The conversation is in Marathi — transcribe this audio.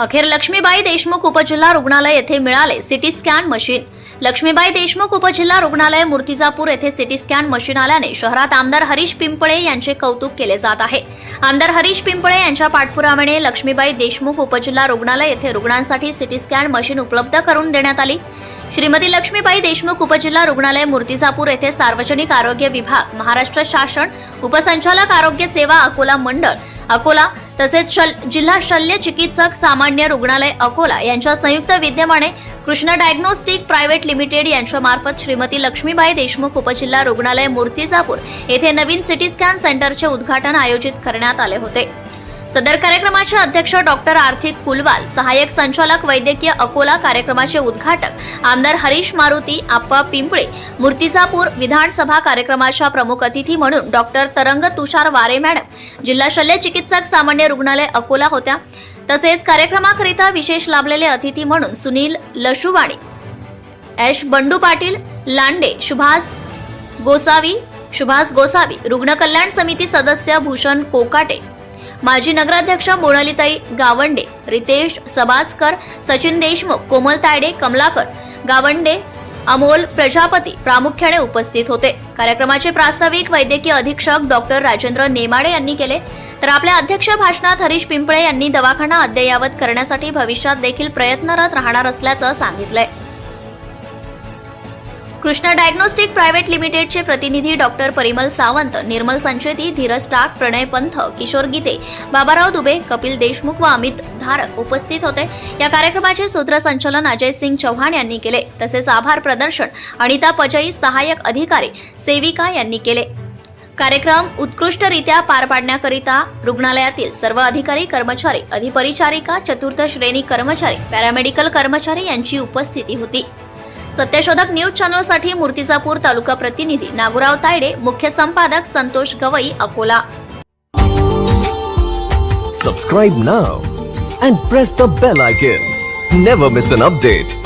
अखेर लक्ष्मीबाई देशमुख उपजिल्हा रुग्णालय येथे मिळाले city scan machine. Laxmibai Deshmukh उपजिल्हा रुग्णालय मूर्तिजापूर येथे सिटी स्कॅन मशीन आल्याने शहरात आमदार हरीश पिंपळे यांचे कौतुक केले जात आहे। आमदार हरीश पिंपळे यांच्या पाठपुराव्याने लक्ष्मीबाई देशमुख उपजिल्हा रुग्णालय येथे रुग्णांसाठी सिटी स्कॅन मशीन उपलब्ध करून देण्यात आली। श्रीमती लक्ष्मीबाई देशमुख उपजिल्हा रुग्णालय मूर्तिजापूर येथे सार्वजनिक आरोग्य विभाग, महाराष्ट्र शासन, उपसंचालक आरोग्य सेवा अकोला मंडळ अकोला तसेच जिल्हा शल्य चिकित्सक सामान्य रुग्णालय अकोला यांच्या संयुक्त विद्यमाने कृष्ण डायग्नोस्टिक प्रायव्हेट लिमिटेड यांच्या मार्फत श्रीमती लक्ष्मीबाई देशमुख उपजिल्हा रुग्णालय मूर्तिजापूर येथे नवीन सिटी स्कॅन सेंटरचे उद्घाटन आयोजित करण्यात आले होते। सदर कार्यक्रमाचे अध्यक्ष डॉक्टर आर्थिक कुलवाल, सहाय्यक संचालक वैद्यकीय अकोला, कार्यक्रमाचे उद्घाटक आमदार हरीश मारुती आप्पा पिंपळे मूर्तिजापूर, विधानसभा कार्यक्रमाच्या प्रमुख अतिथी म्हणून डॉक्टर तरंग तुषार वारे मॅडम, जिल्हा शल्य चिकित्सक सामान्य रुग्णालय अकोला होत्या। तसेच कार्यक्रमाकरिता विशेष लाभलेले अतिथी म्हणून सुनील लशुवाणी, एश बंडू पाटील लांडे, सुभाष गोसावी, रुग्ण कल्याण समिती सदस्य भूषण कोकाटे, माजी नगराध्यक्ष मोनालीताई गावंडे, रितेश सबाजकर, सचिन देशमुख, कोमल तायडे, कमलाकर गावंडे, अमोल प्रजापती प्रामुख्याने उपस्थित होते। कार्यक्रमाचे प्रास्ताविक वैद्यकीय अधीक्षक डॉक्टर राजेंद्र नेमाडे यांनी केले, तर आपल्या अध्यक्ष भाषणात हरीश पिंपळे यांनी दवाखाना अद्ययावत करण्यासाठी भविष्यात देखील प्रयत्नरत राहणार असल्याचं सांगितलंय। कृष्ण डायग्नोस्टिक प्रायव्हेट लिमिटेडचे प्रतिनिधी डॉक्टर परिमल सावंत, निर्मल संचेती, धीरज टाक, प्रणय पंथ, किशोर गीते, बाबाराव दुबे, कपिल देशमुख व अमित धारक उपस्थित होते। या कार्यक्रमाचे सूत्रसंचालन अजय सिंग चौहान यांनी केले। तसेच आभार प्रदर्शन अनिता पजई, सहाय्यक अधिकारी सेविका यांनी केले। कार्यक्रम उत्कृष्टरित्या पार पाडण्याकरिता रुग्णालयातील सर्व अधिकारी, कर्मचारी, अधिपरिचारिका, चतुर्थ श्रेणी कर्मचारी, पॅरामेडिकल कर्मचारी यांची उपस्थिती होती। सत्यशोधक न्यूज चॅनलसाठी मूर्तिजापूर तालुका प्रतिनिधी नागुराव तायडे, मुख्य संपादक Santosh Gavai, Akola. Subscribe now and press the bell icon. Never miss an update.